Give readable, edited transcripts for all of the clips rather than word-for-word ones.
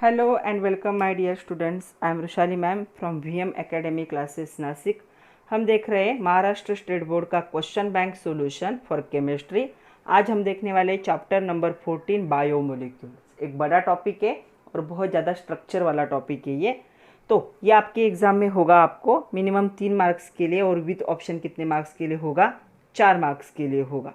Hello and welcome my dear students. I am Rushali ma'am from VM academy classes Nashik. हम देख रहे हैं Maharashtra state board का question bank solution for chemistry. आज हम देखने वाले चैप्टर नंबर 14 बायोमोलिक्यूल्स। एक बड़ा टॉपिक है और बहुत ज़्यादा स्ट्रक्चर वाला टॉपिक है ये। तो ये आपके एग्ज़ाम में होगा, आपको मिनिमम 3 मार्क्स के लिए और विथ ऑप्शन कितने मार्क्स के लिए होगा, 4 मार्क्स के लिए होगा।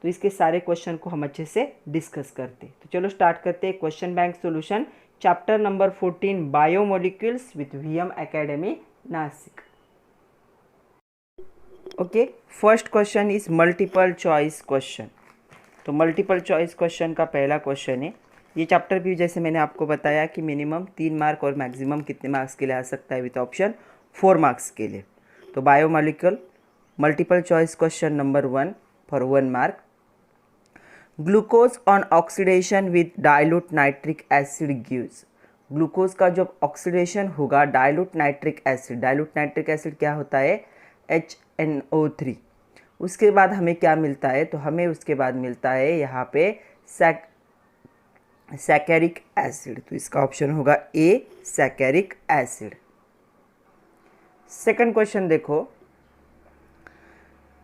तो इसके सारे क्वेश्चन को हम अच्छे से डिस्कस करते हैं। तो चलो स्टार्ट करते हैं question bank solution chapter number 14 biomolecules with VM academy Nashik. Okay, first question is multiple choice question. तो मल्टीपल चॉइस क्वेश्चन का पहला क्वेश्चन है। ये चैप्टर भी जैसे मैंने आपको बताया कि मिनिमम 3 मार्क और मैक्सिमम कितने मार्क्स के लिए आ सकता है विथ ऑप्शन 4 मार्क्स के लिए। तो biomolecule multiple choice question number 1 for 1 mark. Glucose on oxidation with dilute nitric acid gives. Glucose का जब ऑक्सीडेशन होगा डाइल्यूट नाइट्रिक एसिड क्या होता है, HNO3। उसके बाद हमें क्या मिलता है, तो हमें उसके बाद मिलता है यहाँ पे सैकेरिक एसिड। तो इसका ऑप्शन होगा ए, सैकेरिक एसिड। सेकंड क्वेश्चन देखो,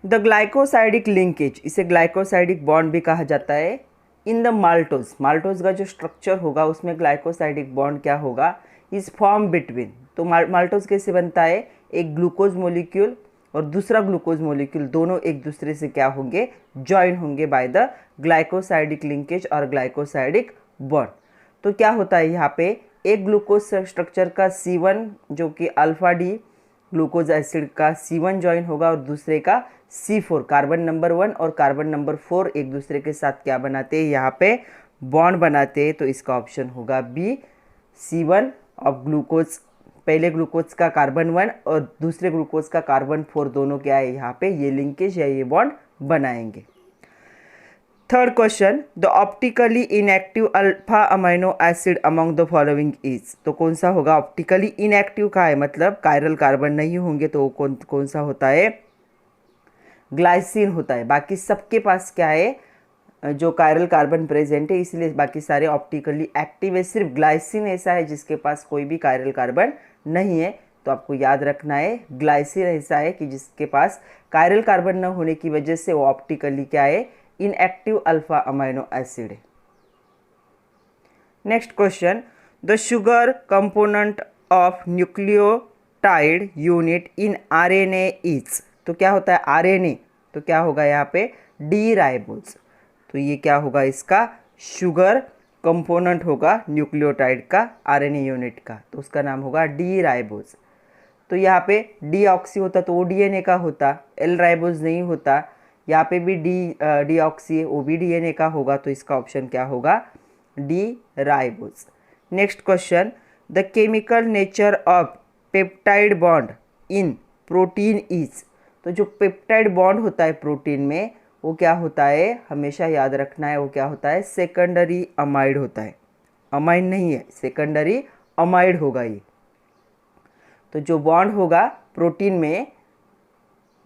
द ग्लाइकोसाइडिक लिंकेज, इसे ग्लाइकोसाइडिक बॉन्ड भी कहा जाता है। इन द माल्टोज, माल्टोज का जो स्ट्रक्चर होगा उसमें ग्लाइकोसाइडिक बॉन्ड क्या होगा, इज फॉर्म बिटवीन। तो माल्टोज कैसे बनता है, एक ग्लूकोज मोलिक्यूल और दूसरा ग्लूकोज मोलिक्यूल दोनों एक दूसरे से क्या होंगे, ज्वाइन होंगे बाय द ग्लाइकोसाइडिक लिंकेज और ग्लाइकोसाइडिक बॉन्ड। तो क्या होता है यहाँ पे, एक ग्लूकोज स्ट्रक्चर का C1 जो कि अल्फा डी ग्लूकोज एसिड का C1 ज्वाइन होगा और दूसरे का C4 कार्बन नंबर 1 और कार्बन नंबर 4 एक दूसरे के साथ क्या बनाते हैं, यहाँ पे बॉन्ड बनाते हैं। तो इसका ऑप्शन होगा बी, C1 ऑफ ग्लूकोज, पहले ग्लूकोज का कार्बन 1 और दूसरे ग्लूकोज का कार्बन 4 दोनों क्या है, यहाँ पे ये लिंकेज या ये बॉन्ड बनाएंगे। Third question, the optically inactive alpha amino acid among the following is. तो कौन सा होगा, ऑप्टिकली इनएक्टिव का है मतलब कायरल कार्बन नहीं होंगे, तो कौन सा होता है, ग्लाइसिन होता है। बाकी सबके पास क्या है, जो कायरल कार्बन प्रेजेंट है, इसलिए बाकी सारे ऑप्टिकली एक्टिव है। सिर्फ ग्लाइसिन ऐसा है जिसके पास कोई भी कायरल कार्बन नहीं है। तो आपको याद रखना है, ग्लाइसिन ऐसा है कि जिसके पास कायरल कार्बन न होने की वजह से वो ऑप्टिकली क्या है, इनएक्टिव अल्फा अमीनो एसिड है। Next question, the sugar component of nucleotide unit in RNA is. तो क्या होता है RNA, तो क्या होगा यहाँ पे डी राइबोज। तो ये क्या होगा, इसका शुगर कंपोनेंट होगा न्यूक्लियोटाइड का RNA यूनिट का, तो उसका नाम होगा डी राइबोज। तो यहाँ पे डी ऑक्सी होता तो वो DNA का होता, एल राइबोज नहीं होता। यहाँ पे भी डी ऑक्सी है, वो भी DNA का होगा, तो इसका ऑप्शन क्या होगा, D ribose. Next question, the chemical nature of peptide bond in protein is. तो जो पेप्टाइड बॉन्ड होता है प्रोटीन में वो क्या होता है, हमेशा याद रखना है, वो क्या होता है, सेकेंडरी अमाइड होता है। अमाइड नहीं है, सेकेंडरी अमाइड होगा ये। तो जो बॉन्ड होगा प्रोटीन में,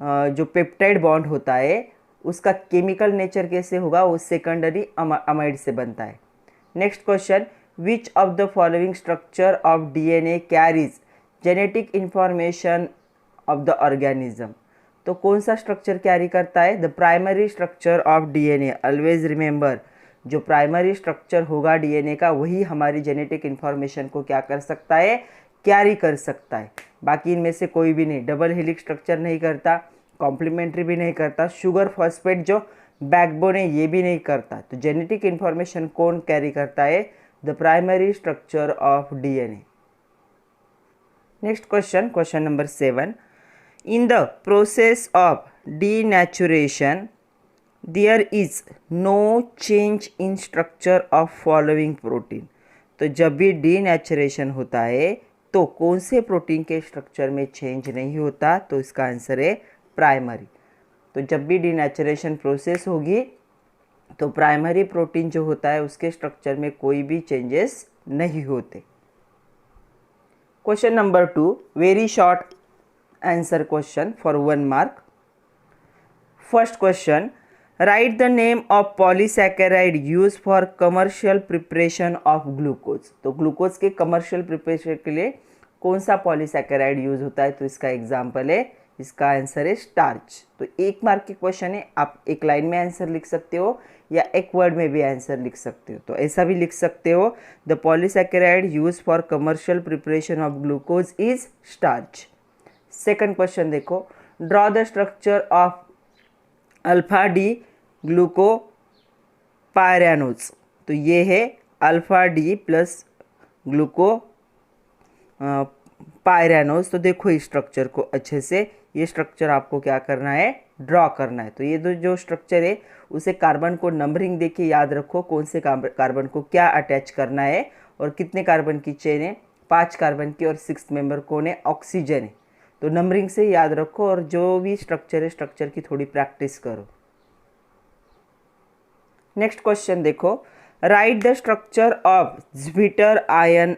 जो पेप्टाइड बॉन्ड होता है उसका केमिकल नेचर कैसे होगा, वो सेकेंडरी अमाइड से बनता है। Next question, which of the following structure of DNA carries genetic information of the organism. तो कौन सा स्ट्रक्चर कैरी करता है, the primary structure of DNA। Always remember, जो प्राइमरी स्ट्रक्चर होगा DNA का वही हमारी जेनेटिक इंफॉर्मेशन को क्या कर सकता है, कैरी कर सकता है। बाकी इनमें से कोई भी नहीं, डबल हेलिक्स स्ट्रक्चर नहीं करता, कॉम्प्लीमेंट्री भी नहीं करता, शुगर फॉस्फेट जो बैकबोन है ये भी नहीं करता। तो जेनेटिक इंफॉर्मेशन कौन कैरी करता है, the primary structure of DNA। Next question, question number 7, in the process of denaturation there is no change in structure of following protein. तो जब भी डीनेचुरेशन होता है तो कौन से प्रोटीन के स्ट्रक्चर में चेंज नहीं होता, तो इसका आंसर है प्राइमरी। तो जब भी डीनेचुरेशन प्रोसेस होगी तो प्राइमरी प्रोटीन जो होता है उसके स्ट्रक्चर में कोई भी चेंजेस नहीं होते। Question number 2, very short answer question for 1 mark. First question, write the name of polysaccharide use for commercial preparation of glucose. तो ग्लूकोज के कमर्शियल प्रिपरेशन के लिए कौन सा पॉलीसैकेराइड यूज होता है? तो इसका एग्जाम्पल है, इसका आंसर है स्टार्च। तो 1 मार्क के क्वेश्चन है, आप एक लाइन में आंसर लिख सकते हो या एक वर्ड में भी आंसर लिख सकते हो। तो ऐसा भी लिख सकते हो, the polysaccharide use for commercial preparation of glucose is starch. Second question देखो, draw the structure of alpha D glucopyranose. तो ये है alpha D plus glucopyranose. तो देखो इस स्ट्रक्चर को अच्छे से, ये स्ट्रक्चर आपको क्या करना है? ड्रॉ करना है। तो ये जो स्ट्रक्चर है उसे कार्बन को नंबरिंग देके याद रखो, कौन से कार्बन को क्या अटैच करना है और कितने कार्बन की चेन है, 5 कार्बन की, और 6th मेंबर कौन है? ऑक्सीजन है। तो नंबरिंग से याद रखो और जो भी स्ट्रक्चर है स्ट्रक्चर की थोड़ी प्रैक्टिस करो। नेक्स्ट क्वेश्चन देखो, write the structure of zwitterion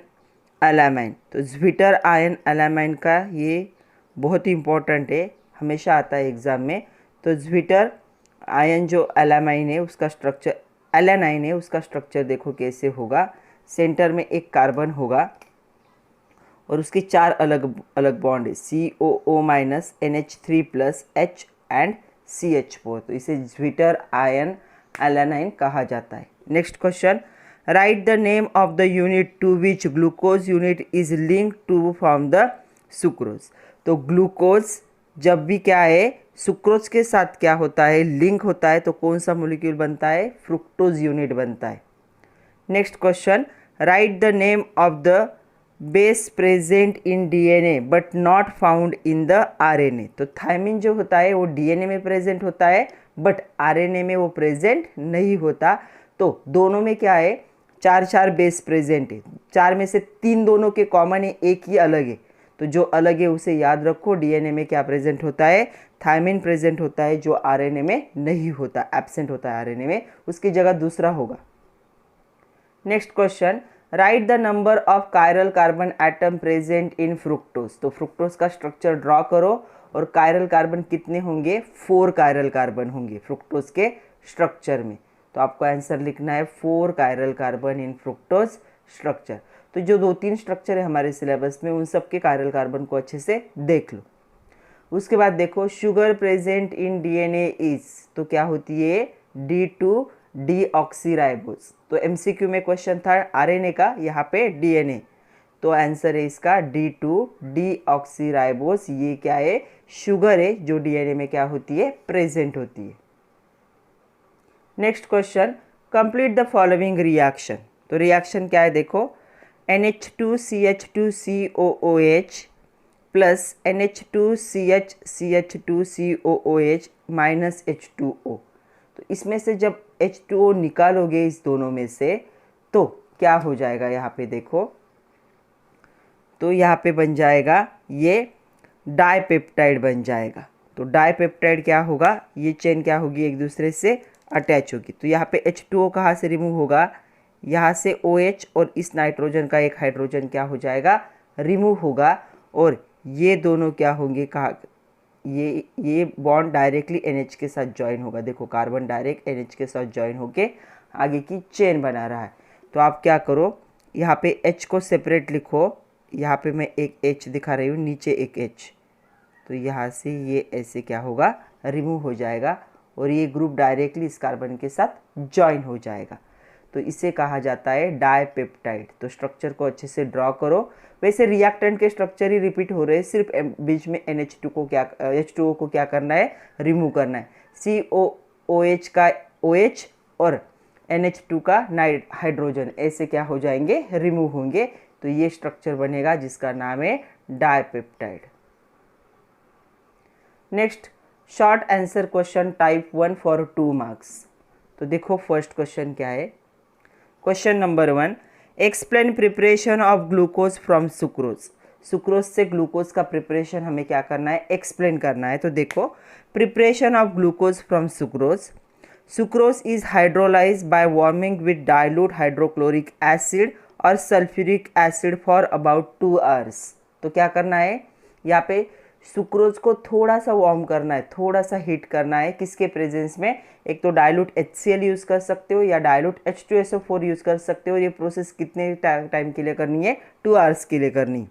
alanine. तो ज्विटर आयन एलामाइन का ये बहुत ही इंपॉर्टेंट है, हमेशा आता है एग्जाम में। तो ज्विटर आयन जो एलामाइन है उसका स्ट्रक्चर, एलानाइन है उसका स्ट्रक्चर देखो कैसे होगा। सेंटर में एक कार्बन होगा और उसके 4 अलग अलग बॉन्ड है, COO minus, NH3 plus, H and CH4। तो इसे ज्विटर आयन एलानाइन कहा जाता है। Next question, write the name of the unit to which glucose unit is link to form the sucrose. तो ग्लूकोज जब भी क्या है, सुक्रोज के साथ क्या होता है? लिंक होता है। तो कौन सा मोलिक्यूल बनता है? फ्रुक्टोज यूनिट बनता है। Next question, write the name of the base present in DNA but not found in the RNA। तो थायमिन जो होता है वो DNA में प्रेजेंट होता है बट RNA में वो प्रेजेंट नहीं होता। तो दोनों में क्या है? 4 बेस प्रेजेंट है, 4 में से 3 दोनों के कॉमन है, एक ही अलग है। तो जो अलग है उसे याद रखो। DNA में क्या प्रेजेंट होता है? थायमिन प्रेजेंट होता है, जो RNA में नहीं होता, एब्सेंट होता है RNA में, उसकी जगह दूसरा होगा। Next question, write the number of chiral carbon atom present in fructose. तो फ्रुक्टोज का स्ट्रक्चर ड्रॉ करो और कायरल कार्बन कितने होंगे? 4 कायरल कार्बन होंगे फ्रुक्टोज के स्ट्रक्चर में। तो आपको आंसर लिखना है 4 chiral carbon in fructose structure. तो जो 2-3 स्ट्रक्चर है हमारे सिलेबस में, उन सब के कायरल कार्बन को अच्छे से देख लो। उसके बाद देखो, sugar present in DNA is. तो क्या होती है? D2 deoxyribose. तो MCQ में क्वेश्चन था RNA का, यहाँ पे DNA। तो आंसर है इसका D2 डीऑक्सीराइबोज। ये क्या है? शुगर है जो DNA में क्या होती है? प्रेजेंट होती है। Next question, complete the following reaction. तो रिएक्शन क्या है देखो, NH2CH2COOH plus NH2CH2COOH minus H2O। तो इसमें से जब H2O निकालोगे इस दोनों में से, तो क्या हो जाएगा? यहाँ पे देखो, तो यहाँ पे बन जाएगा ये डाइपेप्टाइड बन जाएगा। तो डाइपेप्टाइड क्या होगा? ये चेन क्या होगी? एक दूसरे से अटैच होगी। तो यहाँ पे H2O कहाँ से रिमूव होगा? यहाँ से OH, और इस नाइट्रोजन का एक हाइड्रोजन क्या हो जाएगा? रिमूव होगा। और ये दोनों क्या होंगे? कहा ये बॉन्ड डायरेक्टली NH के साथ ज्वाइन होगा। देखो कार्बन डायरेक्ट NH के साथ ज्वाइन होके आगे की चेन बना रहा है। तो आप क्या करो, यहाँ पे H को सेपरेट लिखो। यहाँ पे मैं एक H दिखा रही हूँ, नीचे एक H। तो यहाँ से ये ऐसे क्या होगा? रिमूव हो जाएगा और ये ग्रुप डायरेक्टली इस कार्बन के साथ ज्वाइन हो जाएगा। तो इसे कहा जाता है डाइपेप्टाइड। तो स्ट्रक्चर को अच्छे से ड्रॉ करो। वैसे रिएक्टेंट के स्ट्रक्चर ही रिपीट हो रहे हैं, सिर्फ बीच में H2O को क्या करना है? रिमूव करना है। COOH का OH और NH2 का हाइड्रोजन ऐसे क्या हो जाएंगे? रिमूव होंगे। तो ये स्ट्रक्चर बनेगा जिसका नाम है dipeptide. Next, short answer question type 1 for 2 marks. तो देखो फर्स्ट क्वेश्चन क्या है। Question number 1, explain preparation of glucose from sucrose. Sucrose से ग्लूकोज का प्रिपरेशन हमें क्या करना है? एक्सप्लेन करना है। तो देखो, preparation of glucose from sucrose, sucrose is hydrolyse by warming with dilute hydrochloric acid और sulphuric acid for about 2 hours. तो क्या करना है? यहाँ पे सुक्रोज को थोड़ा सा वार्म करना है, थोड़ा सा हीट करना है, किसके प्रेजेंस में? एक तो डाइल्यूट HCl यूज़ कर सकते हो या डाइल्यूट H2SO4 यूज़ कर सकते हो। ये प्रोसेस कितने टाइम के लिए करनी है? 2 आवर्स के लिए करनी।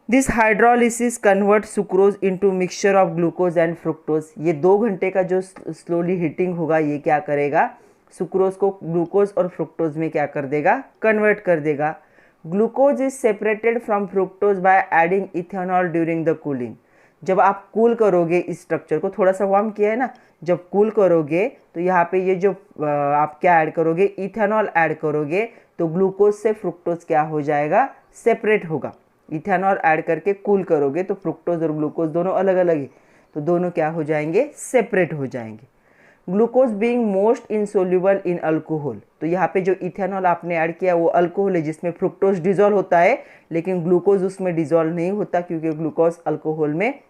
This hydrolysis convert sucrose into mixture of glucose and fructose. ये 2 घंटे का जो स्लोली हीटिंग होगा ये क्या करेगा? सुक्रोज को ग्लूकोज और फ्रुक्टोज में क्या कर देगा? कन्वर्ट कर देगा। Glucose is separated from fructose by adding ethanol during the cooling. जब आप कूल करोगे इस स्ट्रक्चर को, थोड़ा सा वार्म किया है ना, जब कूल करोगे तो यहाँ पे ये जो आप क्या ऐड करोगे? इथेनॉल ऐड करोगे, तो ग्लूकोज से फ्रुक्टोज क्या हो जाएगा? सेपरेट होगा। इथेनॉल ऐड करके कूल करोगे तो फ्रुक्टोज और ग्लूकोज दोनों अलग अलग है, तो दोनों क्या हो जाएंगे? सेपरेट हो जाएंगे। Glucose being most insoluble in alcohol, तो यहाँ पे जो इथेनॉल आपने ऐड किया वो अल्कोहल है जिसमें फ्रुक्टोज डिजोल्व होता है, लेकिन ग्लूकोज उसमें डिजोल्व नहीं होता क्योंकि ग्लूकोज अल्कोहल में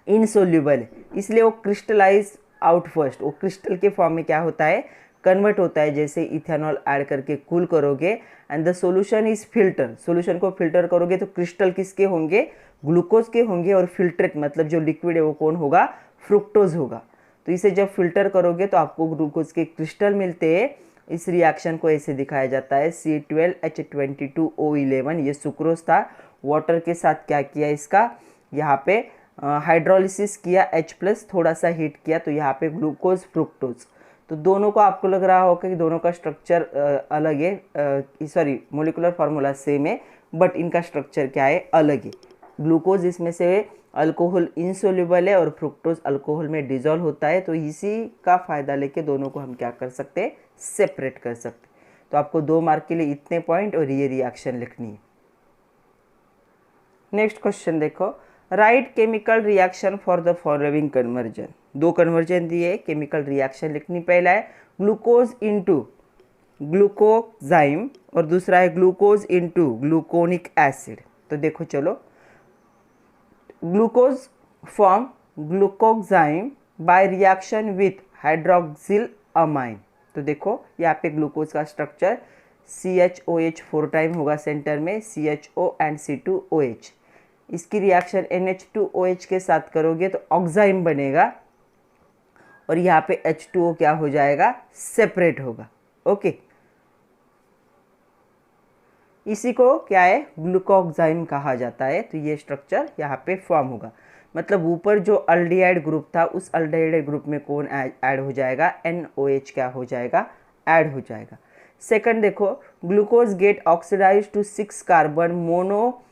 इनसोल्यूबल है, इसलिए वो क्रिस्टलाइज आउट फर्स्ट, वो क्रिस्टल के फॉर्म में क्या होता है? कन्वर्ट होता है। जैसे इथेनॉल ऐड करके कूल करोगे and the solution is filter, solution को फिल्टर करोगे तो क्रिस्टल किसके होंगे? ग्लूकोज के होंगे, और फिल्ट्रेट मतलब जो लिक्विड है वो कौन होगा? फ्रुक्टोज होगा। तो इसे जब फिल्टर करोगे तो आपको ग्लूकोज के क्रिस्टल मिलते हैं। इस रिएक्शन को ऐसे दिखाया जाता है C12H22O11, ये सुक्रोज था। वाटर के साथ क्या किया इसका? यहाँ पे हाइड्रोलिसिस किया, H+ थोड़ा सा हीट किया, तो यहाँ पे ग्लूकोज फ्रुक्टोज। तो दोनों को आपको लग रहा होगा कि दोनों का स्ट्रक्चर अलग है, सॉरी मोलिकुलर फार्मूला सेम है, बट इनका स्ट्रक्चर क्या है? अलग है। ग्लूकोज इसमें से अल्कोहल इनसोल्यूबल है और फ्रुक्टोज अल्कोहल में डिजोल्व होता है, तो इसी का फ़ायदा लेके दोनों को हम क्या कर सकते हैं? सेपरेट कर सकते हैं। तो आपको 2 मार्क के लिए इतने पॉइंट और ये रिएक्शन लिखनी है। नेक्स्ट क्वेश्चन देखो, right chemical reaction for the following conversion. 2 conversion दिए, केमिकल रिएक्शन लिखनी। पहला है ग्लूकोज इंटू ग्लूकोजाइम और दूसरा है ग्लूकोज इंटू ग्लूकोनिक एसिड। तो देखो चलो, glucose form glucoxime by reaction with hydroxylamine. तो देखो यहाँ पे ग्लूकोज का स्ट्रक्चर CHOH 4 टाइम होगा सेंटर में, CHO एंड C2OH। इसकी रिएक्शन NH2OH के साथ करोगे तो ऑक्साइम बनेगा और यहाँ पे H2O क्या हो जाएगा? सेपरेट होगा। ओके, इसी को क्या है? ग्लूकोक्साइम कहा जाता है। तो ये स्ट्रक्चर यहाँ पे फॉर्म होगा, मतलब ऊपर जो अल्डिहाइड ग्रुप था उस अल्डिहाइड ग्रुप में कौन ऐड हो जाएगा? NOH क्या हो जाएगा? ऐड हो जाएगा। सेकंड देखो, glucose get oxidize to 6 carbon mono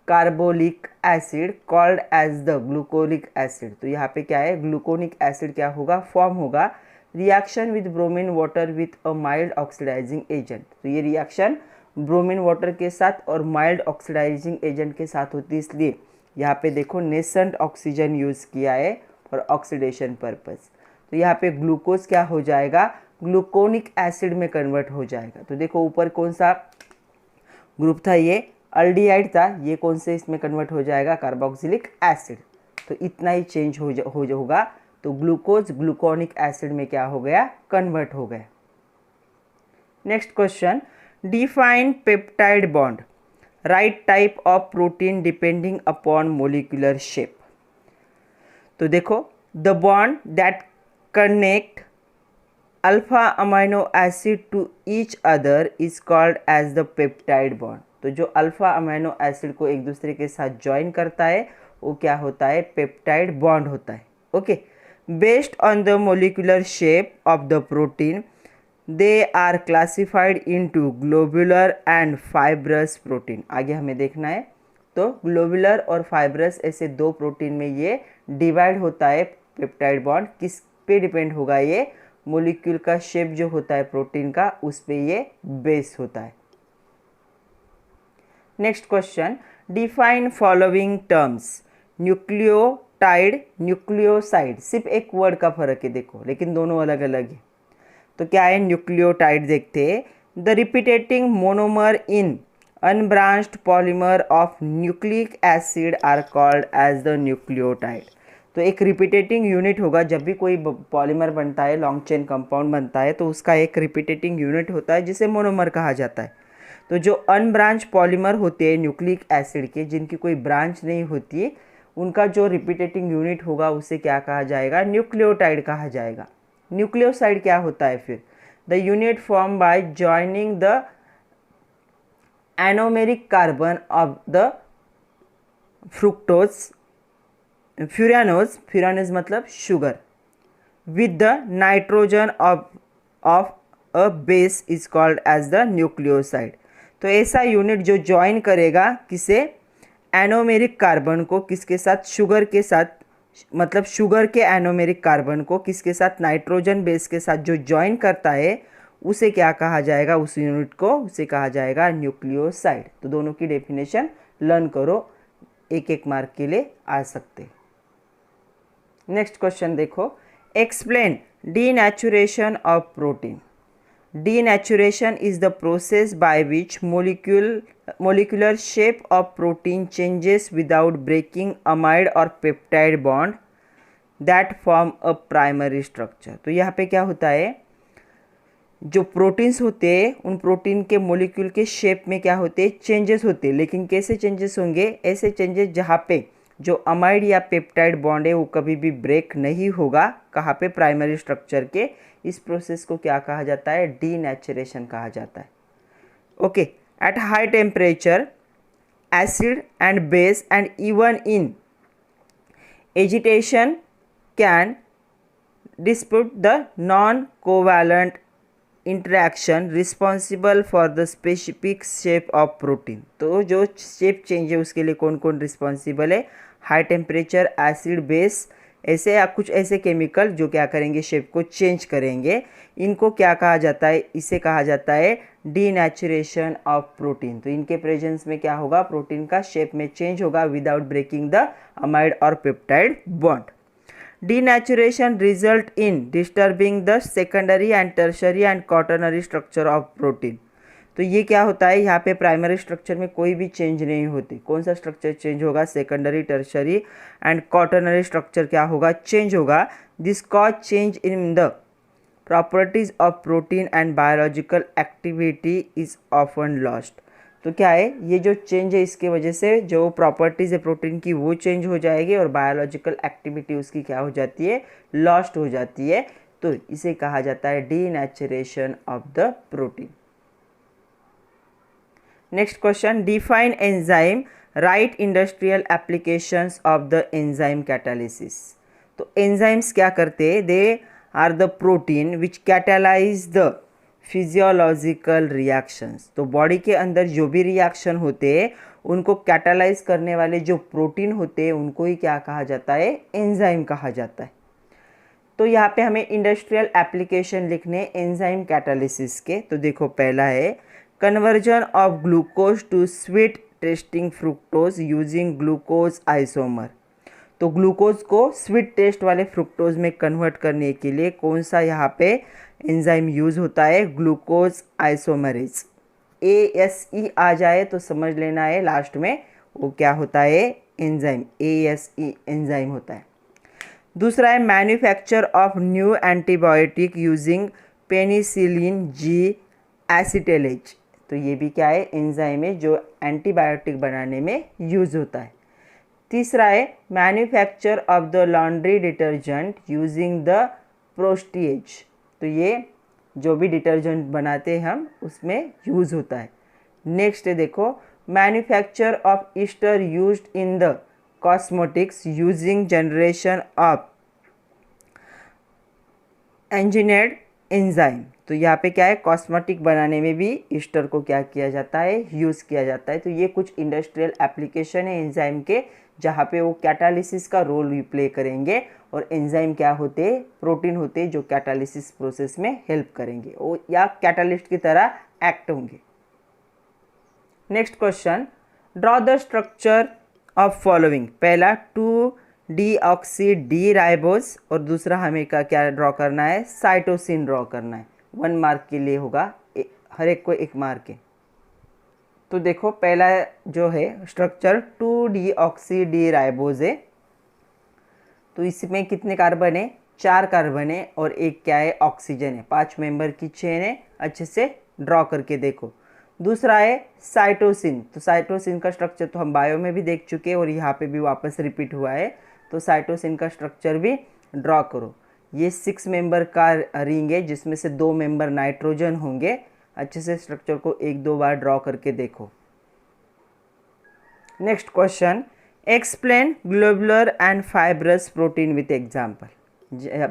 carbolic acid called as the gluconic acid. तो यहाँ पे क्या है? ग्लूकोनिक एसिड क्या होगा? फॉर्म होगा। Reaction with bromine water with a mild oxidizing agent. तो ये रिएक्शन ब्रोमीन वाटर के साथ और माइल्ड ऑक्सीडाइजिंग एजेंट के साथ होती है, इसलिए यहाँ पे देखो नेसेंट ऑक्सीजन यूज़ किया है फॉर ऑक्सीडेशन पर्पस। तो यहाँ पे ग्लूकोज क्या हो जाएगा? ग्लूकोनिक एसिड में कन्वर्ट हो जाएगा। तो देखो ऊपर कौन सा ग्रुप था? ये अल्डिहाइड था, ये कौन से इसमें कन्वर्ट हो जाएगा? Carboxylic acid. तो इतना ही चेंज होगा। तो ग्लूकोज ग्लूकोनिक एसिड में क्या हो गया? कन्वर्ट हो गया। Next question, define peptide bond, write type of protein depending upon molecular shape. तो देखो, the bond that connect alpha amino acid to each other is called as the peptide bond. तो जो अल्फा अमाइनो एसिड को एक दूसरे के साथ join करता है वो क्या होता है? पेप्टाइड बॉन्ड होता है। Okay, based on the molecular shape of the protein they are classified into globular and fibrous protein. आगे हमें देखना है। तो ग्लोबुलर और फाइब्रस ऐसे 2 प्रोटीन में ये डिवाइड होता है पेप्टाइड बॉन्ड। किस पे डिपेंड होगा? ये मोलिक्यूल का शेप जो होता है प्रोटीन का, उस पे ये बेस होता है। Next question, define following terms, nucleotide nucleoside. सिर्फ एक वर्ड का फर्क है देखो, लेकिन दोनों अलग अलग है। तो क्या है? न्यूक्लियोटाइड देखते हैं, the repeating monomer in unbranched polymer of nucleic acid are called as the nucleotide. तो एक रिपीटेटिंग यूनिट होगा, जब भी कोई पॉलीमर बनता है, लॉन्ग चेन कंपाउंड बनता है, तो उसका एक रिपीटेटिंग यूनिट होता है जिसे मोनोमर कहा जाता है। तो जो अनब्रांच पॉलीमर होते हैं न्यूक्लिक एसिड के, जिनकी कोई ब्रांच नहीं होती है, उनका जो रिपीटेटिंग यूनिट होगा उसे क्या कहा जाएगा, न्यूक्लियोटाइड कहा जाएगा। न्यूक्लियोसाइड क्या होता है फिर, the unit form by joining the anomeric carbon of the fructose, furanose मतलब sugar, with the nitrogen of a base is called as the nucleoside। तो ऐसा यूनिट जो ज्वाइन करेगा किसे, एनोमेरिक कार्बन को किसके साथ, शुगर के साथ, मतलब शुगर के एनोमेरिक कार्बन को किसके साथ, नाइट्रोजन बेस के साथ जो ज्वाइन करता है उसे क्या कहा जाएगा, उस यूनिट को उसे कहा जाएगा न्यूक्लियोसाइड। तो दोनों की डेफिनेशन लर्न करो, एक एक मार्क के लिए आ सकते। नेक्स्ट क्वेश्चन देखो, explain denaturation of protein। Denaturation is the process by which molecular shape of protein changes without breaking amide or peptide bond that form a primary structure। तो यहाँ पे क्या होता है, जो प्रोटीन्स होते हैं उन प्रोटीन के मोलिक्यूल के शेप में क्या होते हैं, चेंजेस होते हैं। लेकिन कैसे चेंजेस होंगे, ऐसे चेंजेस जहाँ पे जो अमाइड या पेप्टाइड बॉन्ड है वो कभी भी ब्रेक नहीं होगा, कहाँ पे, प्राइमरी स्ट्रक्चर के। इस प्रोसेस को क्या कहा जाता है, डीनेचुरेशन कहा जाता है। Okay, at high temperature acid and base and even in agitation can dispute the non covalent interaction responsible for the specific shape of protein. तो जो शेप चेंज है उसके लिए कौन कौन रिस्पॉन्सिबल है, हाई टेम्परेचर, एसिड, बेस, ऐसे या कुछ ऐसे केमिकल जो क्या करेंगे, शेप को चेंज करेंगे। इनको क्या कहा जाता है, इसे कहा जाता है डीनेचुरेशन ऑफ प्रोटीन। तो इनके प्रेजेंस में क्या होगा, प्रोटीन का शेप में चेंज होगा विदाउट ब्रेकिंग द अमाइड और peptide bond. Denaturation result in disturbing the secondary and tertiary and quaternary structure of protein। तो ये क्या होता है, यहाँ पे प्राइमरी स्ट्रक्चर में कोई भी चेंज नहीं होती। कौन सा स्ट्रक्चर चेंज होगा, secondary, tertiary and quaternary structure क्या होगा, चेंज होगा। This cause change in the properties of protein and biological activity is often lost. तो क्या है, ये जो चेंज है इसके वजह से जो प्रॉपर्टीज़ है प्रोटीन की वो चेंज हो जाएगी और बायोलॉजिकल एक्टिविटी उसकी क्या हो जाती है, लॉस्ट हो जाती है। तो इसे कहा जाता है denaturation of the protein. Next question, define enzyme, write industrial applications of the enzyme catalysis. तो एंजाइम्स क्या करते हैं, they are the protein which catalyze the physiological reactions. तो बॉडी के अंदर जो भी रिएक्शन होते हैं उनको कैटालाइज करने वाले जो प्रोटीन होते हैं उनको ही क्या कहा जाता है, एंजाइम कहा जाता है। तो यहाँ पे हमें इंडस्ट्रियल एप्लीकेशन लिखने एंजाइम कैटालिसिस के। तो देखो, पहला है conversion of glucose to sweet tasting fructose using glucose isomer. तो ग्लूकोज को स्वीट टेस्ट वाले फ्रुक्टोज में कन्वर्ट करने के लिए कौन सा यहाँ पे एंजाइम यूज़ होता है, ग्लूकोज आइसोमरेज। ASE आ जाए तो समझ लेना है लास्ट में वो क्या होता है, एंजाइम, ASE एंजाइम होता है। दूसरा है manufacture of new antibiotic using penicillin G acetylase. तो ये भी क्या है, एंजाइम है जो एंटीबायोटिक बनाने में यूज़ होता है। तीसरा है manufacture of the laundry detergent using the protease. तो ये जो भी डिटर्जेंट बनाते हैं हम उसमें यूज़ होता है। नेक्स्ट है देखो, manufacture of ester used in the cosmetics using generation of engineered enzyme. तो यहाँ पे क्या है, कॉस्मेटिक बनाने में भी ईस्टर को क्या किया जाता है, यूज़ किया जाता है। तो ये कुछ इंडस्ट्रियल एप्लीकेशन है एंजाइम के जहाँ पे वो कैटालिसिस का रोल भी प्ले करेंगे। और एंजाइम क्या होते हैं, प्रोटीन होते हैं जो कैटालिसिस प्रोसेस में हेल्प करेंगे वो या कैटालिस्ट की तरह एक्ट होंगे। Next question, draw the structure of following. पहला 2-डीऑक्सी डी राइबोस और दूसरा हमें का क्या ड्रॉ करना है, साइटोसिन ड्रॉ करना है। 1 मार्क के लिए होगा, हर एक को 1 मार्क है। तो देखो, पहला जो है स्ट्रक्चर 2-डीऑक्सी डी राइबोस है। तो इसमें कितने कार्बन है, 4 कार्बन है और एक क्या है, ऑक्सीजन है। 5 मेंबर की चेन है, अच्छे से ड्रॉ करके देखो। दूसरा है साइटोसिन। तो साइटोसिन का स्ट्रक्चर तो हम बायो में भी देख चुके हैं और यहाँ पे भी वापस रिपीट हुआ है। तो साइटोसिन का स्ट्रक्चर भी ड्रॉ करो। ये 6 मेंबर का रिंग है जिसमें से 2 मेंबर नाइट्रोजन होंगे। अच्छे से स्ट्रक्चर को 1-2 बार ड्रॉ करके देखो। Next question, explain globular and fibrous protein with example.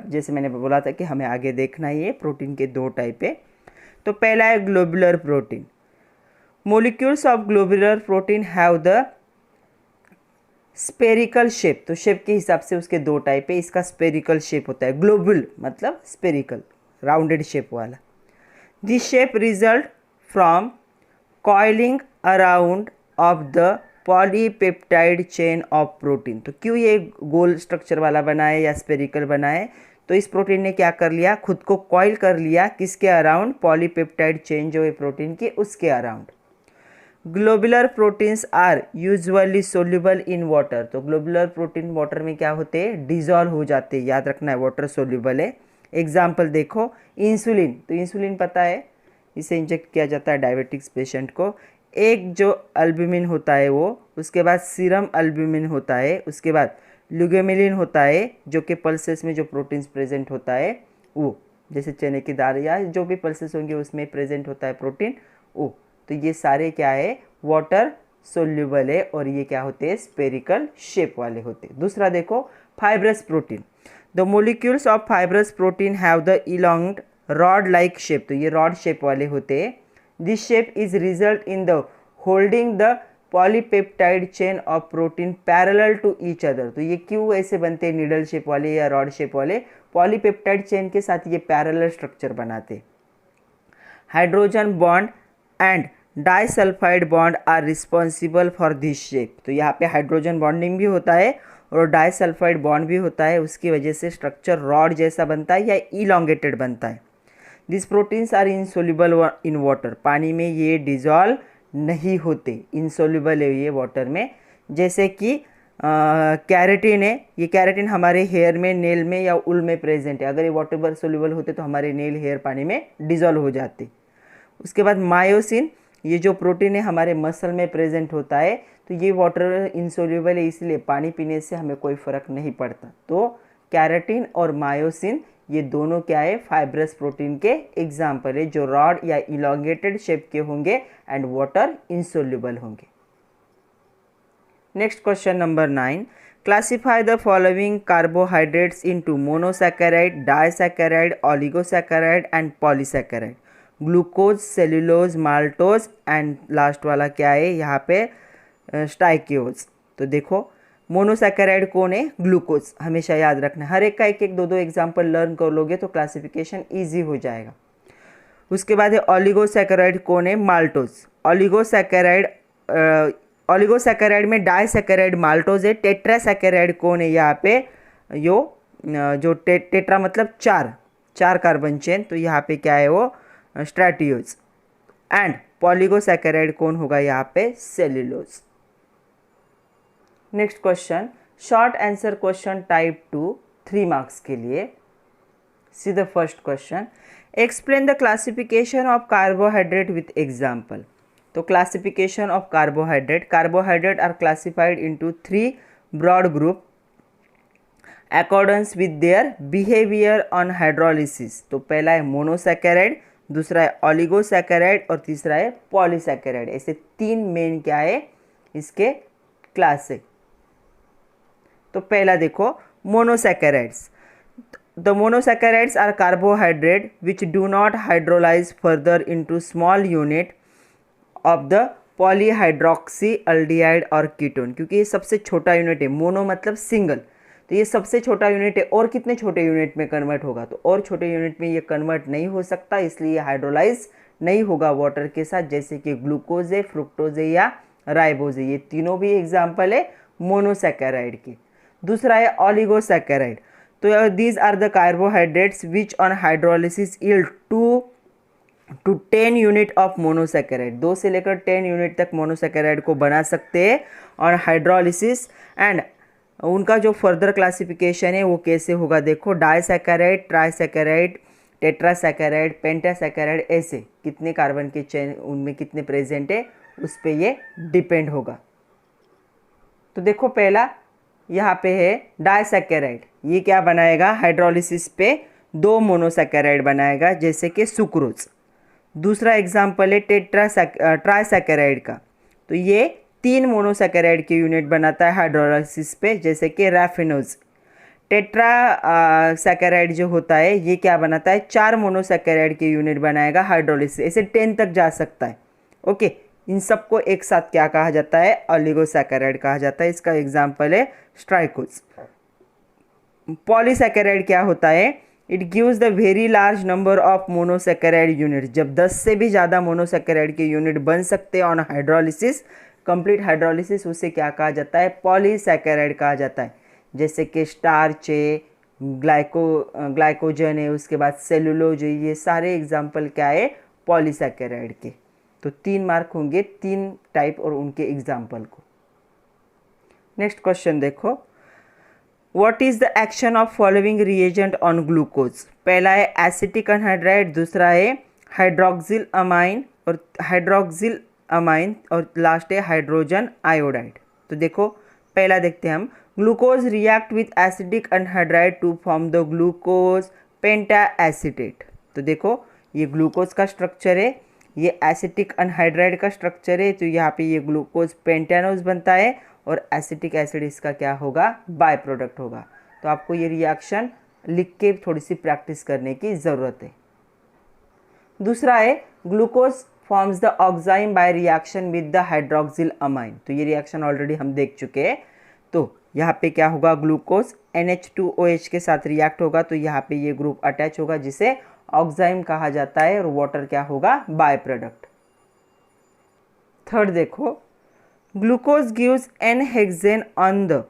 जैसे मैंने बोला था कि हमें आगे देखना ही है, प्रोटीन के 2 टाइप है। तो पहला है globular protein. Molecules of globular protein have the spherical shape. तो शेप के हिसाब से उसके 2 टाइप है। इसका स्पेरिकल शेप होता है, ग्लोबुल मतलब स्पेरिकल, राउंडेड शेप वाला। This shape result from coiling around of the polypeptide chain of protein. तो क्यों ये गोल स्ट्रक्चर वाला बना है या स्पेरिकल बना है? तो इस प्रोटीन ने क्या कर लिया, खुद को कॉइल कर लिया किसके अराउंड, पॉलीपेप्टाइड चेन जो है प्रोटीन की उसके around. Globular proteins are usually soluble in water. तो ग्लोबुलर प्रोटीन वाटर में क्या होते हैं, डिजॉल्व हो जाते हैं। याद रखना है वाटर सोल्यूबल है। एग्जाम्पल देखो, इंसुलिन। तो इंसुलिन पता है, इसे इंजेक्ट किया जाता है डायबिटिक्स पेशेंट को। एक जो अल्ब्यूमिन होता है वो, उसके बाद सीरम अल्ब्यूमिन होता है, उसके बाद ल्यूगेमिलिन होता है जो कि पल्सेस में जो प्रोटीन्स प्रेजेंट होता है वो, जैसे चने की दाल या जो भी पल्सेस होंगे उसमें प्रेजेंट होता है प्रोटीन वो। तो ये सारे क्या है, वाटर सोल्यूबल है और ये क्या होते हैं, स्पेरिकल शेप वाले होते हैं। दूसरा देखो, fibrous protein. The molecules of fibrous protein have the elongated rod like shape. तो ये रॉड शेप वाले होते हैं। This shape is result in the holding the polypeptide chain of protein parallel to each other. तो ये क्यों ऐसे बनते हैं, निडल शेप वाले या रॉड शेप वाले? पॉलीपेप्टाइड चेन के साथ ये पैरेलल स्ट्रक्चर बनाते। Hydrogen bond and disulphide bond are responsible for this shape. तो यहाँ पे हाइड्रोजन बॉन्डिंग भी होता है और डाइसल्फाइड बॉन्ड भी होता है, उसकी वजह से स्ट्रक्चर रॉड जैसा बनता है या इलॉन्गेटेड बनता है। This proteins are insoluble in water. पानी में ये डिजॉल्व नहीं होते, इनसोल्यूबल है ये वाटर में। जैसे कि कैरेटिन है, ये कैरेटिन हमारे हेयर में, नेल में या उल में प्रेजेंट है। अगर ये वाटर सोल्यूबल होते तो हमारे नेल, हेयर पानी में डिजॉल्व हो जाते। उसके बाद मायोसिन, ये जो प्रोटीन है हमारे मसल में प्रेजेंट होता है। तो ये वाटर इनसोल्यूबल है, इसलिए पानी पीने से हमें कोई फ़र्क नहीं पड़ता। तो कैरेटिन और मायोसिन ये दोनों क्या है, फाइब्रस प्रोटीन के एग्जाम्पल है जो रॉड या इलॉन्गेटेड शेप के होंगे एंड वाटर इनसोल्यूबल होंगे। Next question number 9, classify the following carbohydrates into monosaccharide, disaccharide, oligosaccharide and polysaccharide. Glucose, cellulose, maltose and last वाला क्या है यहाँ पे, स्टाइकियोज। तो देखो मोनोसैकेराइड कौन है, ग्लूकोज। हमेशा याद रखना, हर एक का एक एक 2-2 एग्जाम्पल लर्न कर लोगे तो क्लासिफिकेशन ईजी हो जाएगा। उसके बाद है ओलिगोसैकेराइड कौन है, माल्टोज। ओलिगोसैकेराइड में डाइसैकेराइड माल्टोज है। टेट्रासैकेराइड कौन है यहाँ पे, जो टेट्रा मतलब 4 कार्बन चेन, तो यहाँ पे क्या है वो, स्ट्रैटियोज। एंड पॉलीगोसैकेराइड कौन होगा यहाँ पे, cellulose. Next question, short answer question type 2, 3 marks के लिए। See the first question, explain the classification of carbohydrate with example. तो classification of carbohydrate are classified into 3 broad group accordance with their behaviour on hydrolysis. तो पहला है monosaccharide, दूसरा है oligosaccharide और तीसरा है पॉलीसैकेराइड। ऐसे 3 मेन क्या है इसके क्लास है। तो पहला देखो, monosaccharides. The monosaccharides are carbohydrate which do not hydrolyse further into small unit of the polyhydroxy aldehyde और कीटोन। क्योंकि ये सबसे छोटा यूनिट है, मोनो मतलब सिंगल, तो ये सबसे छोटा यूनिट है। और कितने छोटे यूनिट में कन्वर्ट होगा, तो और छोटे यूनिट में ये कन्वर्ट नहीं हो सकता, इसलिए हाइड्रोलाइज नहीं होगा वाटर के साथ, जैसे कि ग्लूकोज है, फ्रुक्टोज है या राइबोज है। ये तीनों भी एग्जाम्पल है मोनोसैकेराइड के। दूसरा है ओलिगोसैकेराइड। तो these are the carbohydrates which on hydrolysis yield 2 to 10 unit of monosaccharide. 2 से लेकर 10 यूनिट तक मोनोसैकेराइड को बना सकते हैं ऑन हाइड्रोलिसिस। एंड उनका जो फर्दर क्लासिफिकेशन है वो कैसे होगा देखो, डाइसैकेराइड, ट्राइसैकेराइड, टेट्रासैकेराइड, पेंटासैकेराइड, ऐसे कितने कार्बन के चेन उनमें कितने प्रेजेंट है उस पे ये डिपेंड होगा। तो देखो पहला यहाँ पे है डाइसैकेराइड, ये क्या बनाएगा, हाइड्रोलिसिस पे 2 मोनोसैकेराइड बनाएगा जैसे कि सुक्रोज। दूसरा एग्जाम्पल है ट्राइसैकेराइड का, तो ये 3 मोनोसैकेराइड के यूनिट बनाता है हाइड्रोलिसिस पे जैसे कि रैफिनोज। सैकेराइड जो होता है ये क्या बनाता है, 4 मोनोसैकेराइड के यूनिट बनाएगा हाइड्रोलिसिस, ऐसे 10 तक जा सकता है। ओके, इन सबको एक साथ क्या कहा जाता है, ऑलिगोसैकेराइड कहा जाता है। इसका एग्जाम्पल है स्ट्राइकोज। पॉलीसैकेराइड क्या होता है, it gives the very large number of monosaccharide unit. जब 10 से भी ज़्यादा मोनोसैकेराइड के यूनिट बन सकते हैं ऑन हाइड्रोलिसिस, कंप्लीट हाइड्रोलिसिस, उसे क्या कहा जाता है, पॉलीसैकेराइड कहा जाता है। जैसे कि स्टार्च है, ग्लाइकोजन है, उसके बाद सेलुलोज है, ये सारे एग्जाम्पल क्या है, पॉलीसैकेराइड के। तो 3 मार्क होंगे 3 टाइप और उनके एग्जाम्पल को। नेक्स्ट क्वेश्चन देखो, what is the action of following reagent on glucose. पहला है एसिटिक अनहाइड्राइड, दूसरा है हाइड्रोक्सिल अमाइन और लास्ट है हाइड्रोजन आयोडाइड। तो देखो पहला देखते हैं हम, glucose react with acidic anhydride to form the glucose penta acetate. तो देखो ये ग्लूकोज का स्ट्रक्चर है, ये एसिटिक अनहाइड्राइड का स्ट्रक्चर है, तो यहाँ पे ये ग्लूकोज पेंटानोज बनता है और एसिटिक एसिड इसका क्या होगा, बाय प्रोडक्ट होगा। तो आपको ये रिएक्शन लिख के थोड़ी सी प्रैक्टिस करने की ज़रूरत है। दूसरा है glucose forms the oxime by reaction with the hydroxyl amine. तो ये रिएक्शन ऑलरेडी हम देख चुके हैं। तो यहाँ पे क्या होगा, ग्लूकोज NH2OH के साथ रिएक्ट होगा, तो यहाँ पे ये ग्रुप अटैच होगा जिसे ऑक्साइम कहा जाता है, और वाटर क्या होगा, बाय प्रोडक्ट। थर्ड देखो, glucose gives hexane on the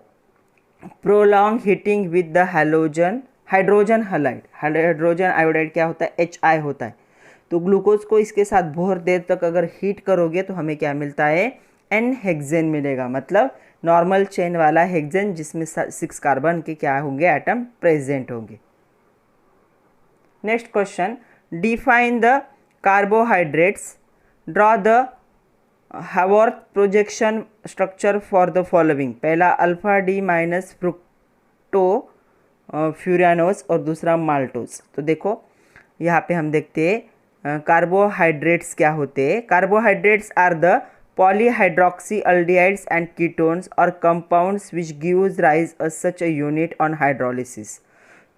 prolong heating with the hydrogen halide. Hydrogen iodide क्या होता है, HI होता है। तो ग्लूकोज को इसके साथ बहुत देर तक अगर हीट करोगे तो हमें क्या मिलता है, N-हेक्सेन मिलेगा, मतलब नॉर्मल चेन वाला हेक्सेन जिसमें 6 कार्बन के क्या होंगे, एटम प्रेजेंट होंगे। Next question, define the carbohydrates, draw the Haworth projection structure for the following. पहला अल्फा डी माइनस फ्रुक्टो फ्यूरानोस और दूसरा माल्टोस। तो देखो यहाँ पे हम देखते हैं कार्बोहाइड्रेट्स क्या होते हैं। Carbohydrates are the polyhydroxyaldehydes and ketones or compounds which gives rise as such a unit on hydrolysis।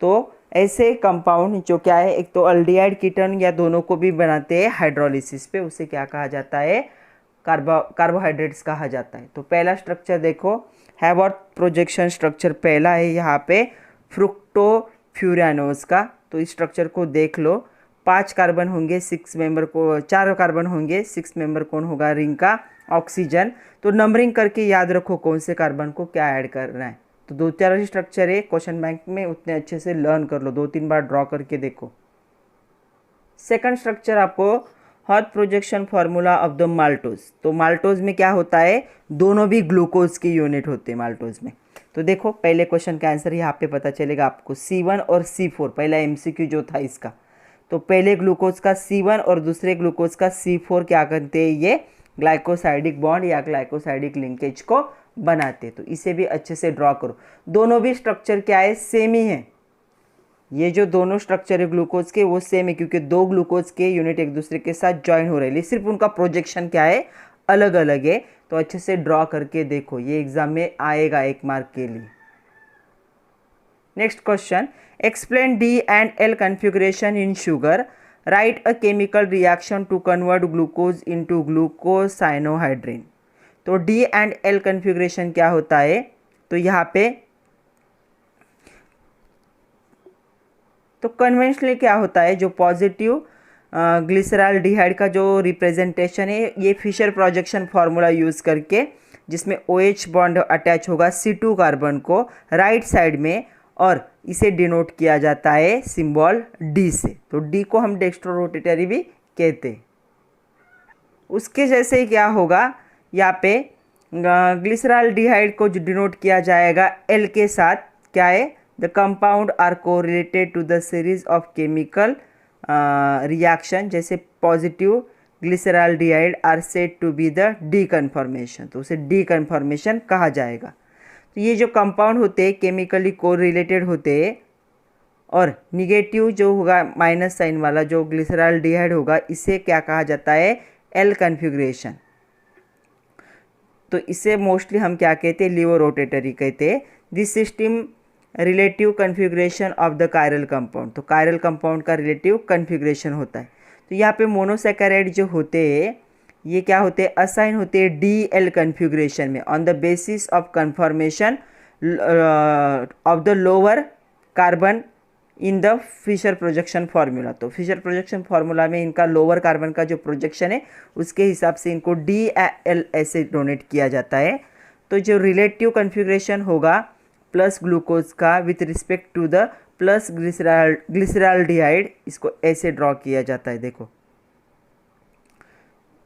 तो ऐसे कंपाउंड जो क्या है, एक तो अल्डिहाइड कीटोन या दोनों को भी बनाते हैं हाइड्रोलिसिस पे, उसे क्या कहा जाता है, कार्बोहाइड्रेट्स कहा जाता है। तो पहला स्ट्रक्चर देखो, हावर्थ प्रोजेक्शन स्ट्रक्चर पहला है यहाँ पे फ्रुक्टोफ्यूरानोस का। तो इस स्ट्रक्चर को देख लो, 5 कार्बन होंगे, 6 मेंबर को 4 कार्बन होंगे, 6 मेंबर कौन होगा, रिंग का ऑक्सीजन। तो नंबरिंग करके याद रखो कौन से कार्बन को क्या ऐड करना है। तो 2-4 स्ट्रक्चर है क्वेश्चन बैंक में, उतने अच्छे से लर्न कर लो, 2-3 बार ड्रॉ करके देखो। सेकंड स्ट्रक्चर आपको hot projection formula of the maltose. तो माल्टोज में क्या होता है, दोनों भी ग्लूकोज की यूनिट होते हैं माल्टोज में। तो देखो पहले क्वेश्चन का आंसर यहाँ पे पता चलेगा आपको, C1 और C4, पहला MCQ जो था इसका। तो पहले ग्लूकोज का C1 और दूसरे ग्लूकोज का C4 क्या करते हैं, ये ग्लाइकोसाइडिक बॉन्ड या ग्लाइकोसाइडिक लिंकेज को बनाते। तो इसे भी अच्छे से ड्रॉ करो। दोनों भी स्ट्रक्चर क्या है, सेम ही है। ये जो दोनों स्ट्रक्चर है ग्लूकोज के वो सेम है, क्योंकि 2 ग्लूकोज के यूनिट एक दूसरे के साथ ज्वाइन हो रहे हैं, सिर्फ उनका प्रोजेक्शन क्या है, अलग अलग है। तो अच्छे से ड्रॉ करके देखो, ये एग्जाम में आएगा 1 मार्क के लिए। Next question, explain D and L configuration in sugar, write a chemical reaction to convert glucose into glucosinoglycerine। तो D and L configuration क्या होता है, तो यहाँ पे तो कन्वेंशनली क्या होता है, जो पॉजिटिव ग्लिसरॉल्डिहाइड का जो रिप्रेजेंटेशन है, ये फिशर प्रोजेक्शन फार्मूला यूज़ करके, जिसमें OH बॉन्ड अटैच होगा C2 कार्बन को राइट साइड में, और इसे डिनोट किया जाता है सिंबल D से। तो D को हम डेक्स्ट्रोरोटेटरी भी कहते हैं। उसके जैसे ही क्या होगा, यहाँ पे ग्लिसरॉल्डिहाइड को जो डिनोट किया जाएगा L के साथ, क्या है, the compound are correlated to the series of chemical reaction जैसे positive glyceraldehyde are said to be the D conformation, तो उसे डी कन्फॉर्मेशन कहा जाएगा। तो ये जो कंपाउंड होते हैं केमिकली को रिलेटेड होते हैं, और निगेटिव जो होगा माइनस साइन वाला जो ग्लिसरॉल्डिहाइड होगा इसे क्या कहा जाता है, एल कन्फिग्रेशन। तो इसे मोस्टली हम क्या कहते हैं, लिवो रोटेटरी कहते हैं। This system relative configuration of the chiral compound, तो कायरल कंपाउंड का रिलेटिव कन्फिग्रेशन होता है। तो यहाँ पे मोनोसैकेराइड जो होते हैं ये क्या होते हैं, असाइन होते हैं डी एल कन्फिग्रेशन में on the basis of conformation of the lower carbon in the Fischer projection formula. तो फिशर प्रोजेक्शन फार्मूला में इनका लोअर कार्बन का जो प्रोजेक्शन है उसके हिसाब से इनको डी एल ऐसे डोनेट किया जाता है। तो जो रिलेटिव कन्फिग्रेशन होगा प्लस ग्लूकोज का with respect to the plus glyceraldehyde, इसको ऐसे ड्रॉ किया जाता है। देखो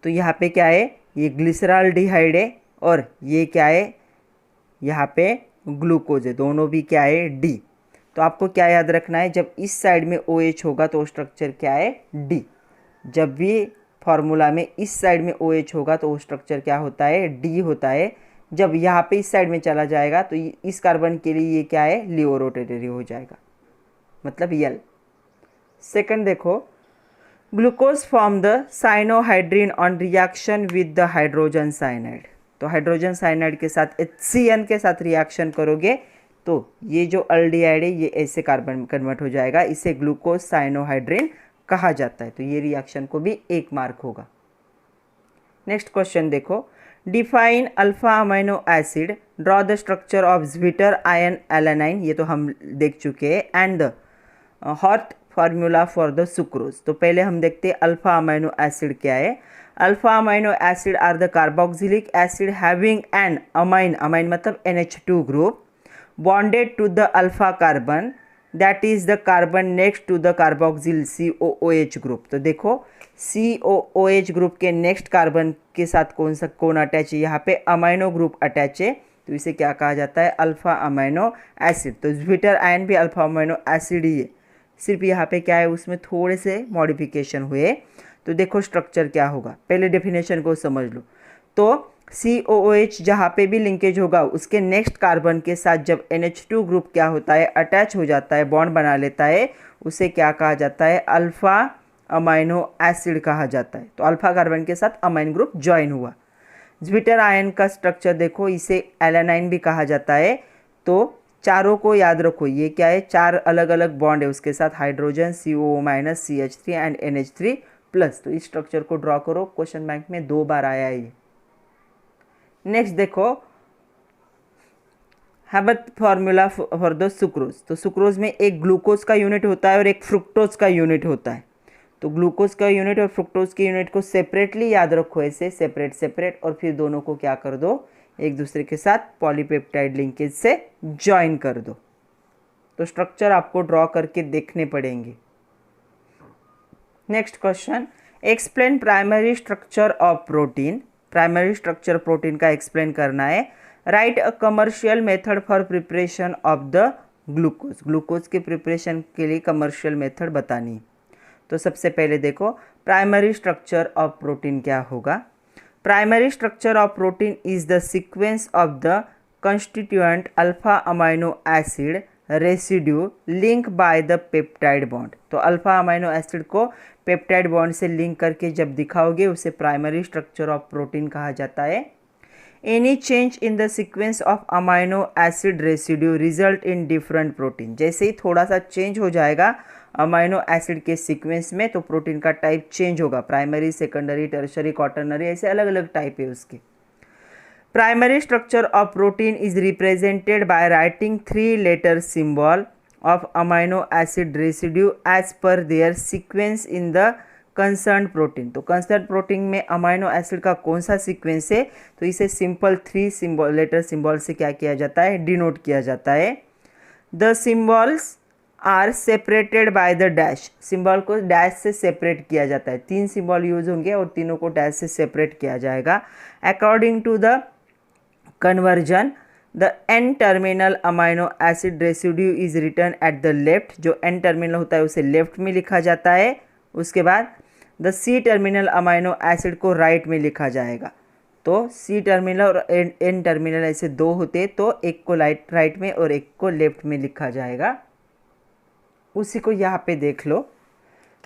तो यहाँ पे क्या है, ये ग्लिसरॉल्डिहाइड है और ये क्या है, यहाँ पे ग्लूकोज है, दोनों भी क्या है, डी। तो आपको क्या याद रखना है, जब इस साइड में OH होगा तो स्ट्रक्चर क्या है, डी। जब भी फार्मूला में इस साइड में OH होगा तो वो स्ट्रक्चर क्या होता है, डी होता है। जब यहाँ पे इस साइड में चला जाएगा तो इस कार्बन के लिए ये क्या है, लिवो रोटेटरी हो जाएगा, मतलब यल। सेकंड देखो, glucose form the cyanohydrin on reaction with the hydrogen cyanide. तो हाइड्रोजन साइनाइड के साथ HCN के साथ रिएक्शन करोगे तो ये जो अल्डिहाइड है ये ऐसे कार्बन कन्वर्ट हो जाएगा, इसे ग्लूकोज साइनोहाइड्रीन कहा जाता है। तो ये रिएक्शन को भी 1 मार्क होगा। नेक्स्ट क्वेश्चन देखो, define alpha amino acid, draw the structure of zwitter ion alanine, ये तो हम देख चुके हैं, and the hot formula for the sucrose. तो पहले हम देखते हैं अल्फा अमीनो एसिड क्या है। Alpha amino acid are the carboxylic acid having an amine, amine मतलब NH2 group, bonded to the alpha carbon that is the carbon next to the carboxyl COOH group। तो देखो COOH group के next carbon के साथ कौन attach है, यहाँ पे अमाइनो ग्रुप अटैच है, तो इसे क्या कहा जाता है, अल्फा अमाइनो एसिड। तो ज्विटर आयन भी अल्फा अमाइनो एसिड ही है, सिर्फ यहाँ पे क्या है, उसमें थोड़े से मॉडिफिकेशन हुए। तो देखो स्ट्रक्चर क्या होगा, पहले डेफिनेशन को समझ लो। तो COOH जहाँ पे भी लिंकेज होगा उसके नेक्स्ट कार्बन के साथ जब NH2 ग्रुप क्या होता है, अटैच हो जाता है, बॉन्ड बना लेता है, उसे क्या कहा जाता है, अल्फा अमाइनो एसिड कहा जाता है। तो अल्फा कार्बन के साथ अमाइन ग्रुप ज्वाइन हुआ। ज्विटर आयन का स्ट्रक्चर देखो, इसे एलानाइन भी कहा जाता है। तो चारों को याद रखो, ये क्या है, 4 अलग अलग बॉन्ड है, उसके साथ hydrogen CO- CH3 and NH3+। तो इस स्ट्रक्चर को ड्रॉ करो, क्वेश्चन बैंक में 2 बार आया है ये। नेक्स्ट देखो, हैबट फार्मूला फॉर द सुक्रोज। तो सुक्रोज में एक ग्लूकोज का यूनिट होता है और एक फ्रुक्टोज का यूनिट होता है। तो ग्लूकोज का यूनिट और फ्रुक्टोज के यूनिट को सेपरेटली याद रखो, ऐसे सेपरेट, और फिर दोनों को क्या कर दो, एक दूसरे के साथ पॉलीपेप्टाइड लिंकेज से ज्वाइन कर दो। तो स्ट्रक्चर आपको ड्रॉ करके देखने पड़ेंगे। Next question, explain primary structure of protein. Primary structure protein का एक्सप्लेन करना है। Right a commercial method for preparation of the glucose. Glucose के प्रिपरेशन के लिए कमर्शियल मेथड बतानी है। तो सबसे पहले देखो प्राइमरी स्ट्रक्चर ऑफ प्रोटीन क्या होगा। Primary structure of protein is the sequence of the constituent alpha amino acid residue link by the peptide bond. तो अल्फा अमाइनो एसिड को पेप्टाइड बॉन्ड से लिंक करके जब दिखाओगे उसे प्राइमरी स्ट्रक्चर ऑफ प्रोटीन कहा जाता है। Any change in the sequence of amino acid residue result in different protein. जैसे ही थोड़ा सा चेंज हो जाएगा अमाइनो एसिड के सीक्वेंस में तो प्रोटीन का टाइप चेंज होगा, प्राइमरी, सेकेंडरी, टर्शरी, क्वाटरनरी, ऐसे अलग अलग टाइप है उसके। Primary structure of protein is represented by writing 3 letter symbol of amino acid residue as per their sequence in the concerned protein। तो concerned protein में amino acid का कौन सा सीक्वेंस है, तो इसे सिंपल 3 सिंबल लेटर सिंबल से क्या किया जाता है, डिनोट किया जाता है। The symbols are separated by the dash. Symbol को डैश से सेपरेट किया जाता है, 3 सिंबल यूज होंगे और तीनों को डैश से सेपरेट किया जाएगा। According to the conversion the N terminal amino acid residue is return at the left, जो एन टर्मिनल होता है उसे लेफ्ट में लिखा जाता है। उसके बाद the C terminal amino acid को राइट में लिखा जाएगा। तो सी टर्मिनल और एन टर्मिनल ऐसे दो होते, तो एक को राइट में और एक को लेफ्ट में लिखा जाएगा। उसी को यहाँ पे देख लो।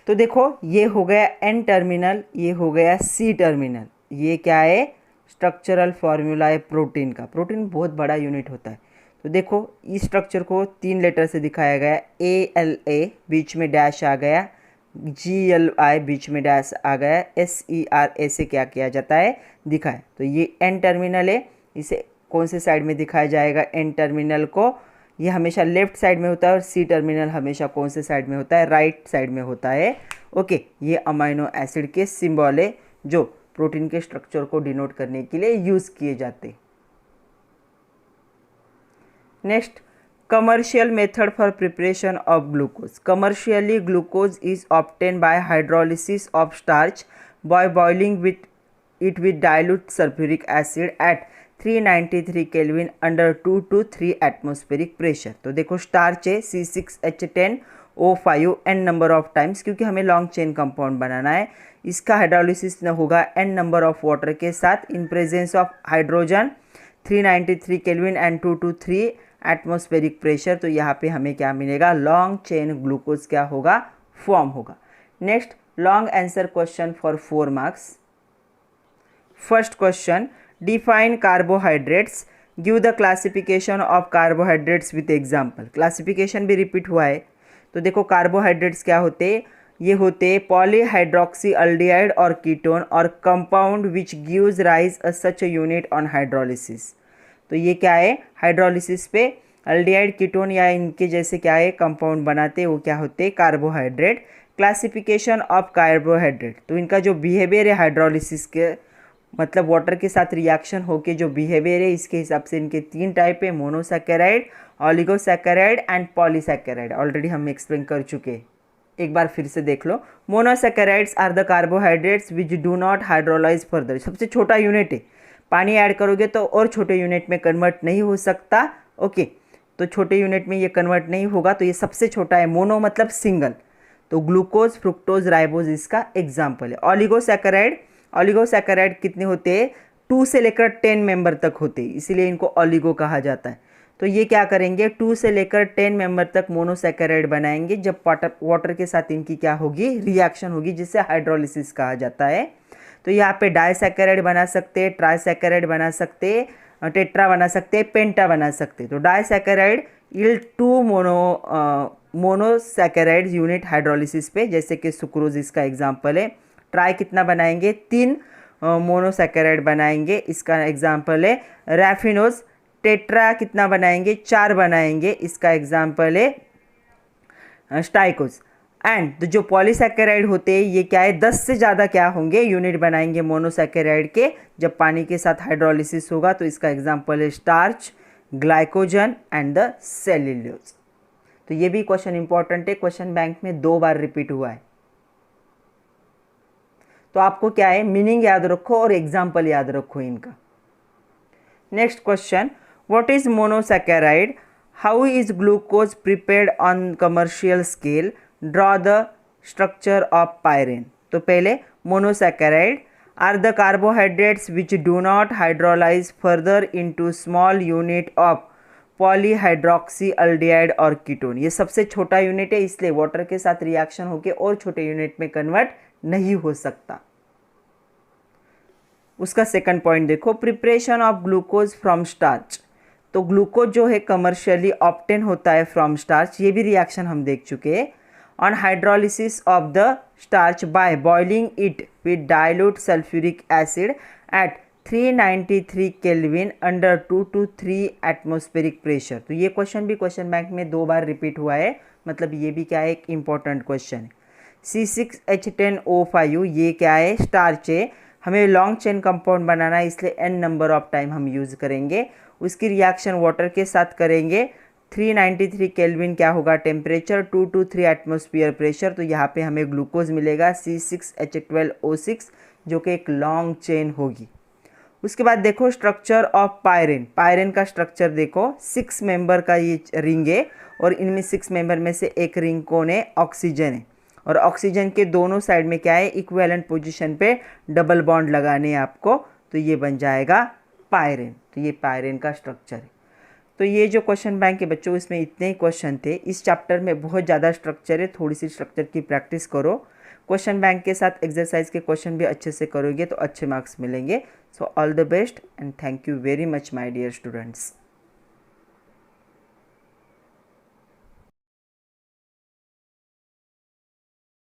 तो देखो ये हो गया एन टर्मिनल, ये हो गया सी टर्मिनल। ये क्या है, स्ट्रक्चरल फॉर्मूला है प्रोटीन का। प्रोटीन बहुत बड़ा यूनिट होता है। तो देखो इस स्ट्रक्चर को 3 लेटर से दिखाया गया, ALA बीच में डैश आ गया, GLI बीच में डैश आ गया, SERA से क्या किया जाता है, दिखाया। तो ये एन टर्मिनल है, इसे कौन से साइड में दिखाया जाएगा, एन टर्मिनल को ये हमेशा लेफ्ट साइड में होता है, और सी टर्मिनल हमेशा कौन से साइड में होता है, राइट साइड में होता है। ओके, ये अमाइनो एसिड के सिंबल है जो प्रोटीन के स्ट्रक्चर को डिनोट करने के लिए यूज किए जाते। Next, commercial method for preparation of glucose. Commercially glucose is obtain bye hydrolysis of starch by boiling with it with dilute sulfuric acid at 393 kelvin under 2 to 3 atmospheric pressure. तो देखो starch है C6H10O5 n number of times, क्योंकि हमें long chain compound बनाना है। इसका hydrolysis न होगा n number of water के साथ in presence of hydrogen 393 kelvin and 2 to 3 atmospheric pressure. तो यहाँ पे हमें क्या मिलेगा, लॉन्ग चेन ग्लूकोज क्या होगा, फॉर्म होगा। Next, long answer question for 4 marks. First question, define carbohydrates, give the classification of carbohydrates with example. Classification भी रिपीट हुआ है। तो देखो कार्बोहाइड्रेट्स क्या होते, ये होते पॉलीहाइड्रोक्सी अल्डिहाइड और कीटोन और compound which gives rise a such unit on hydrolysis. तो ये क्या है, हाइड्रोलिसिस पे अल्डिहाइड कीटोन या इनके जैसे क्या है कंपाउंड बनाते, वो क्या होते, कार्बोहाइड्रेट। क्लासिफिकेशन ऑफ कार्बोहाइड्रेट, तो इनका जो बिहेवियर है हाइड्रोलिसिस के, मतलब वाटर के साथ रिएक्शन होके जो बिहेवियर है, इसके हिसाब से इनके 3 टाइप है, monosaccharide, oligosaccharide and polysaccharide. Already हम एक्सप्लेन कर चुके हैं, एक बार फिर से देख लो। Monosaccharides are the carbohydrates which do not hydrolyse further. सबसे छोटा यूनिट है, पानी ऐड करोगे तो और छोटे यूनिट में कन्वर्ट नहीं हो सकता। ओके, तो छोटे यूनिट में ये कन्वर्ट नहीं होगा, तो ये सबसे छोटा है। मोनो मतलब सिंगल, तो ग्लूकोज, फ्रुक्टोज, राइबोज इसका एग्जाम्पल है। ऑलिगोसैकेराइड, ऑलिगोसैकेराइड कितने होते हैं, 2 से लेकर 10 मेंबर तक होते हैं, इसीलिए इनको ऑलिगो कहा जाता है। तो ये क्या करेंगे, 2 से लेकर 10 मेंबर तक मोनोसैकेराइड बनाएंगे जब वाटर के साथ इनकी क्या होगी, रिएक्शन होगी, जिससे हाइड्रोलिसिस कहा जाता है। तो यहाँ पे डाइसैकेराइड बना सकते हैं, ट्राइसैकेराइड बना सकते हैं, टेट्रा बना सकते हैं, पेंटा बना सकते हैं। तो disaccharide yield 2 monosaccharide unit hydrolysis पे, जैसे कि सुक्रोज इसका एग्जाम्पल है। ट्राई कितना बनाएंगे, 3 मोनोसैकेराइड बनाएंगे, इसका एग्जाम्पल है रैफिनोज। टेट्रा कितना बनाएंगे, 4 बनाएंगे, इसका एग्जाम्पल है स्टाइकोज। एंड जो पॉलीसैकेराइड होते हैं ये क्या है, 10 से ज़्यादा क्या होंगे, यूनिट बनाएंगे मोनोसैकेराइड के, जब पानी के साथ हाइड्रोलिसिस होगा। तो इसका एग्जाम्पल है starch, glycogen and the cellulose. तो ये भी क्वेश्चन इंपॉर्टेंट है, क्वेश्चन बैंक में 2 बार रिपीट हुआ है। तो आपको क्या है, मीनिंग याद रखो और एग्जाम्पल याद रखो इनका। Next question, what is monosaccharide, how is glucose prepared on commercial scale, draw the structure of pyran. तो पहले monosaccharide are the carbohydrates which do not hydrolyse further into small unit of polyhydroxy aldehyde और ketone. ये सबसे छोटा unit है, इसलिए water के साथ रिएक्शन होकर और छोटे यूनिट में कन्वर्ट नहीं हो सकता। उसका सेकंड पॉइंट देखो, preparation of glucose from starch. तो ग्लूकोज जो है कमर्शियली ऑब्टेन होता है फ्रॉम स्टार्च, ये भी रिएक्शन हम देख चुके हैं। On hydrolysis of the starch by boiling it with dilute sulphuric acid at 393 kelvin under 2 to 3 atmospheric pressure. तो ये क्वेश्चन भी क्वेश्चन बैंक में 2 बार रिपीट हुआ है, मतलब ये भी क्या है, एक इंपॉर्टेंट क्वेश्चन है। C6H10O5 ये क्या है, स्टार्च है, हमें लॉन्ग चेन कंपाउंड बनाना है, इसलिए n नंबर ऑफ टाइम हम यूज़ करेंगे। उसकी रिएक्शन वाटर के साथ करेंगे, 393 केल्विन क्या होगा टेम्परेचर, 2 to 3 एटमॉस्फेयर प्रेशर। तो यहाँ पे हमें ग्लूकोज मिलेगा C6H12O6 जो कि एक लॉन्ग चेन होगी। उसके बाद देखो स्ट्रक्चर ऑफ पायरेन। पायरेन का स्ट्रक्चर देखो, 6 मेंबर का ये रिंग है और इनमें 6 मेंबर में से एक रिंग कौन है? ऑक्सीजन है। और ऑक्सीजन के दोनों साइड में क्या है? इक्विवेलेंट पोजीशन पे डबल बॉन्ड लगाने हैं आपको, तो ये बन जाएगा पायरेन। तो ये पायरेन का स्ट्रक्चर है। तो ये जो क्वेश्चन बैंक है बच्चों, इसमें इतने ही क्वेश्चन थे। इस चैप्टर में बहुत ज़्यादा स्ट्रक्चर है, थोड़ी सी स्ट्रक्चर की प्रैक्टिस करो। क्वेश्चन बैंक के साथ एक्सरसाइज के क्वेश्चन भी अच्छे से करोगे तो अच्छे मार्क्स मिलेंगे। So all the best and thank you very much my dear students.